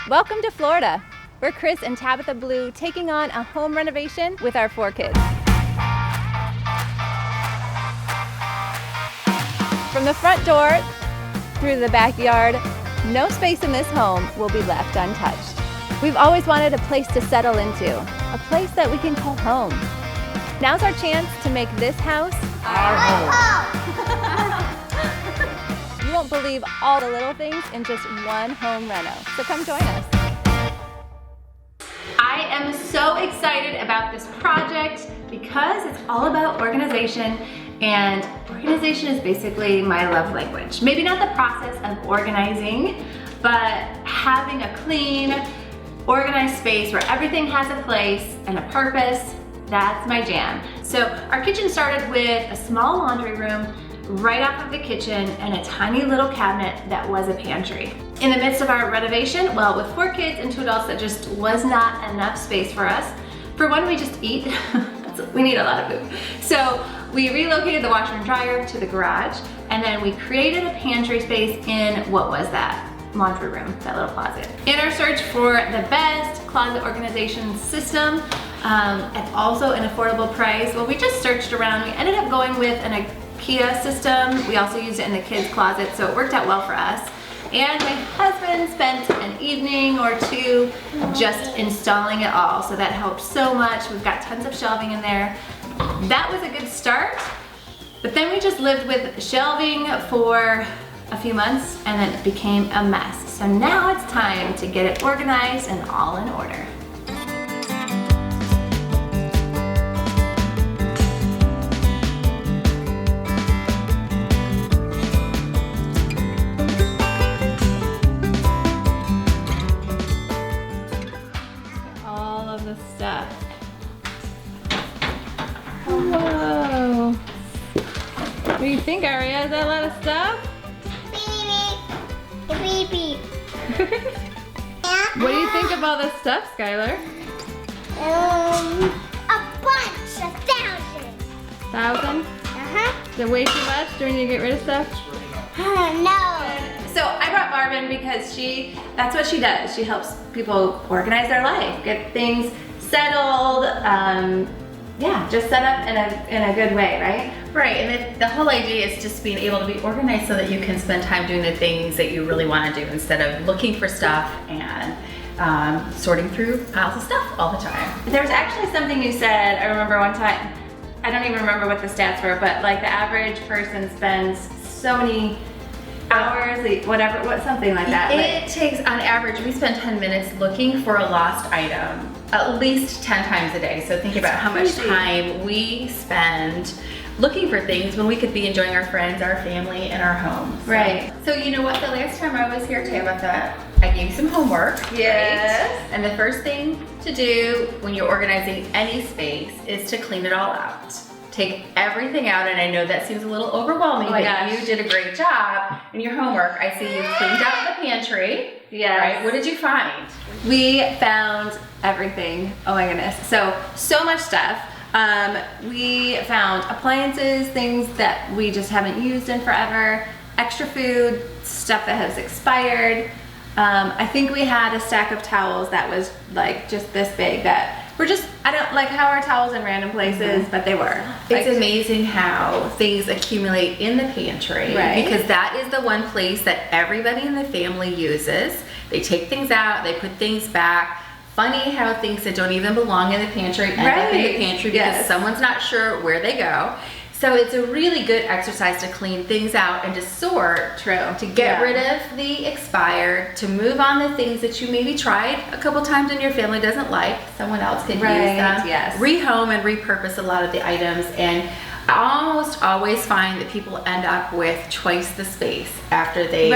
Welcome to Florida. We're Chris and Tabitha Blue taking on a home renovation with our 4 kids. From the front door through the backyard, no space in this home will be left untouched. We've always wanted a place to settle into, a place that we can call home. Now's our chance to make this house our home. You won't believe all the little things in just one home reno, so come join us. I am so excited about this project because it's all about organization, and organization is basically my love language. Maybe not the process of organizing, but having a clean, organized space where everything has a place and a purpose. That's my jam. So our kitchen started with a small laundry room right off of the kitchen and a tiny little cabinet that was a pantry. In the midst of our renovation, well, with 4 kids and 2 adults, that just was not enough space for us. For one, we just eat. We need a lot of food. So we relocated the washer and dryer to the garage, and then we created a pantry space in, what was that? Laundry room, that little closet. In our search for the best closet organization system, and also an affordable price, well, we just searched around. We ended up going with an IKEA system. We also used it in the kids' closet, so it worked out well for us. And my husband spent an evening or 2 just installing it all, so that helped so much. We've got tons of shelving in there. That was a good start, but then we just lived with shelving for a few months and then it became a mess. So now it's time to get it organized and all in order. All of the stuff. Whoa. What do you think, Aria? Is that a lot of stuff? What do you think of all this stuff, Skylar? A bunch, 1,000. 1,000? Is it way too much? Do we need to get rid of stuff? No. So I brought Marvin because that's what she does. She helps people organize their life, get things settled, yeah, just set up in a good way, right? Right, and the whole idea is just being able to be organized so that you can spend time doing the things that you really want to do instead of looking for stuff and sorting through piles of stuff all the time. There's actually something you said, I remember one time, I don't even remember what the stats were, but like the average person spends so many hours, whatever, something like that. It takes, on average, we spend 10 minutes looking for a lost item at least 10 times a day. So think about how much time we spend looking for things when we could be enjoying our friends, our family, and our homes. Right. So you know what, the last time I was here, Tabitha, I gave you some homework. Yes. Right? And the first thing to do when you're organizing any space is to clean it all out. Take everything out, and I know that seems a little overwhelming, but you did a great job in your homework. I see you cleaned out the pantry. Yes. Right? What did you find? We found everything. Oh my goodness. So much stuff. We found appliances, things that we just haven't used in forever, extra food, stuff that has expired. I think we had a stack of towels that was like just this big that were just, I don't like how our towels in random places, but they were. It's amazing how things accumulate in the pantry, right? Because that is the one place that everybody in the family uses. They take things out, they put things back. Funny how things that don't even belong in the pantry end up in the pantry because someone's not sure where they go. So it's a really good exercise to clean things out and to sort, to get rid of the expired, to move on the things that you maybe tried a couple times and your family doesn't like, someone else could use them, rehome and repurpose a lot of the items. And I almost always find that people end up with twice the space after they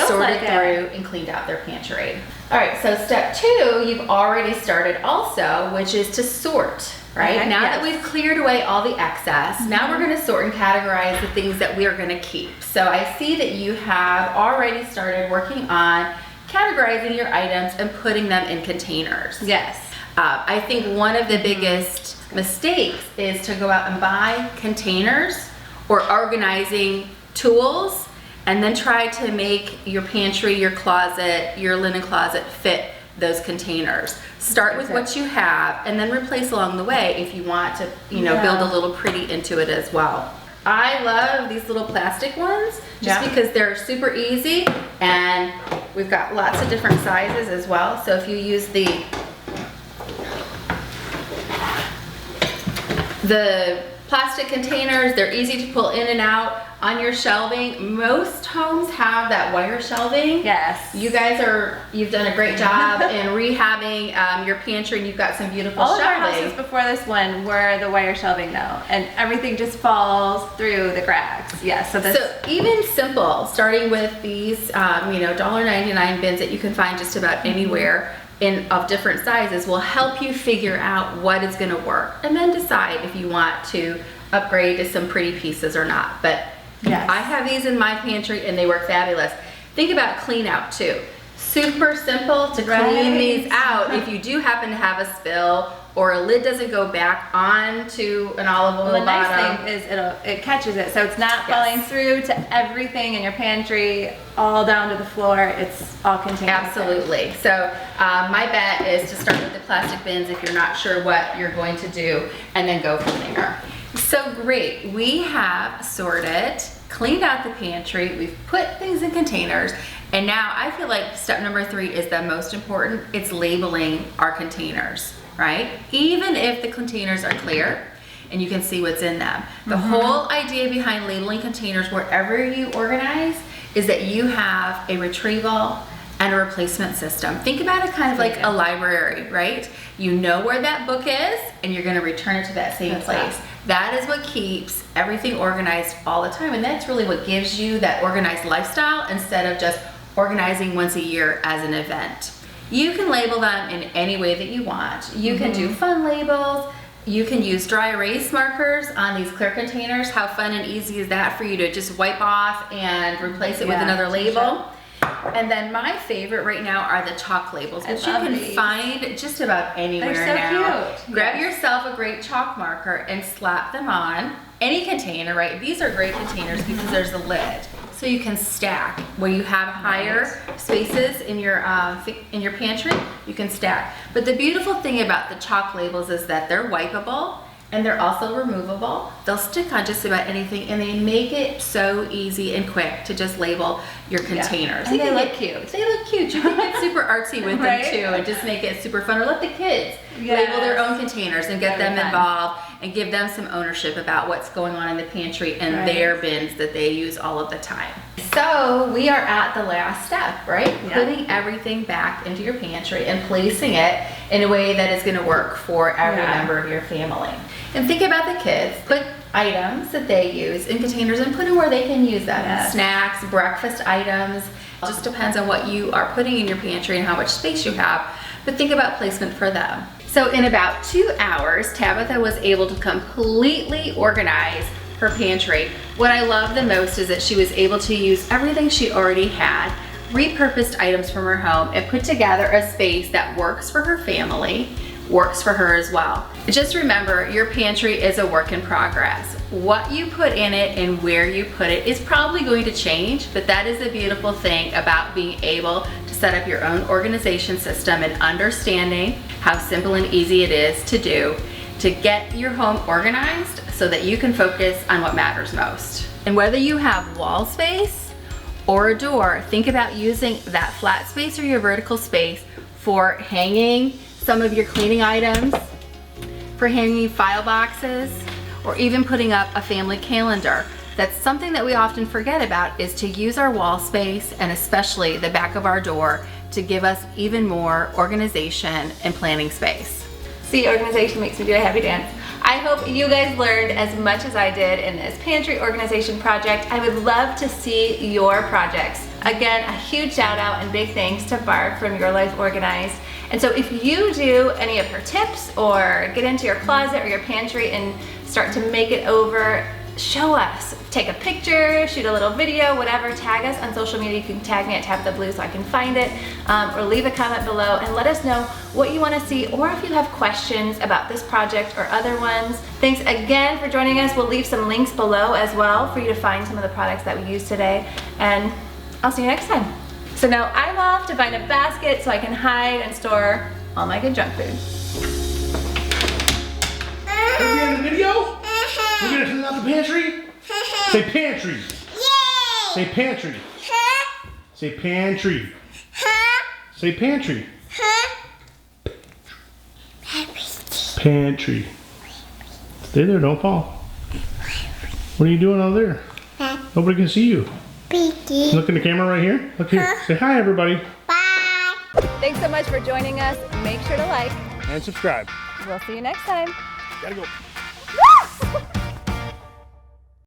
sorted through and cleaned out their pantry. All right, so step 2, you've already started also, which is to sort. Right? Okay, now that we've cleared away all the excess, now we're going to sort and categorize the things that we are going to keep. So I see that you have already started working on categorizing your items and putting them in containers. Yes. I think one of the biggest mistakes is to go out and buy containers or organizing tools and then try to make your pantry, your closet, your linen closet fit those containers. Start with what you have and then replace along the way if you want to, you know, build a little pretty into it as well. I love these little plastic ones just because they're super easy, and we've got lots of different sizes as well. So if you use the plastic containers, they're easy to pull in and out on your shelving. Most homes have that wire shelving. Yes. You guys you've done a great job in rehabbing your pantry, and you've got some beautiful All shelving. of our houses before this one were the wire shelving though, and everything just falls through the cracks. Yeah, so even simple, starting with these, you know, $1.99 bins that you can find just about anywhere of different sizes will help you figure out what is going to work, and then decide if you want to upgrade to some pretty pieces or not. But I have these in my pantry and they work fabulous. Think about clean out too. Super simple to clean these out if you do happen to have a spill or a lid doesn't go back onto an olive oil bottom. The nice thing is it catches it, so it's not falling through to everything in your pantry, all down to the floor. It's all contained. Absolutely. So my bet is to start with the plastic bins if you're not sure what you're going to do, and then go from there. So great, we have sorted, cleaned out the pantry, we've put things in containers, and now I feel like step number 3 is the most important. It's labeling our containers, right? Even if the containers are clear and you can see what's in them. The whole idea behind labeling containers wherever you organize is that you have a retrieval and a replacement system. Think about it kind of like a library, right? You know where that book is and you're gonna return it to that same place. That is what keeps everything organized all the time, and that's really what gives you that organized lifestyle instead of just organizing once a year as an event. You can label them in any way that you want. You can do fun labels. You can use dry erase markers on these clear containers. How fun and easy is that for you to just wipe off and replace it with another label? And then my favorite right now are the chalk labels, which you can find just about anywhere now. Cute. Grab yourself a great chalk marker and slap them on any container, right? These are great containers because there's a lid. So you can stack. Where you have higher spaces in your pantry, you can stack. But the beautiful thing about the chalk labels is that they're wipeable and they're also removable. They'll stick on just about anything, and they make it so easy and quick to just label your containers. And they look cute. They look cute. You can get super artsy with them too and just make it super fun. Or let the kids label their own containers and get them involved and give them some ownership about what's going on in the pantry and their bins that they use all of the time. So we are at the last step, right? Putting everything back into your pantry and placing it in a way that is gonna work for every member of your family. And think about the kids. Put items that they use in containers and put them where they can use them. Snacks, breakfast items. It just depends on what you are putting in your pantry and how much space you have. But think about placement for them. So in about 2 hours, Tabitha was able to completely organize her pantry. What I love the most is that she was able to use everything she already had, repurposed items from her home, and put together a space that works for her family, works for her as well. Just remember, your pantry is a work in progress. What you put in it and where you put it is probably going to change, but that is the beautiful thing about being able to set up your own organization system and understanding how simple and easy it is to do to get your home organized so that you can focus on what matters most. And whether you have wall space or a door, think about using that flat space or your vertical space for hanging some of your cleaning items, for hanging file boxes, or even putting up a family calendar. That's something that we often forget about, is to use our wall space and especially the back of our door to give us even more organization and planning space. See, organization makes me do a happy dance. I hope you guys learned as much as I did in this pantry organization project. I would love to see your projects. Again, a huge shout out and big thanks to Barb from Your Life Organized. And so if you do any of her tips or get into your closet or your pantry and start to make it over, show us. Take a picture, shoot a little video, whatever, tag us on social media. You can tag me at Tabitha Blue so I can find it, or leave a comment below and let us know what you want to see, or if you have questions about this project or other ones. Thanks again for joining us. We'll leave some links below as well for you to find some of the products that we used today, and I'll see you next time. So now I'm off to find a basket so I can hide and store all my good junk food. Are we in the video? We're gonna clean out the pantry? Say pantry. Yay! Say pantry. Say pantry. Say pantry. Pantry. Stay there, don't fall. What are you doing out there? Nobody can see you. Look in the camera right here. Look here. Say hi, everybody. Bye. Thanks so much for joining us. Make sure to like. And subscribe. We'll see you next time. Gotta go.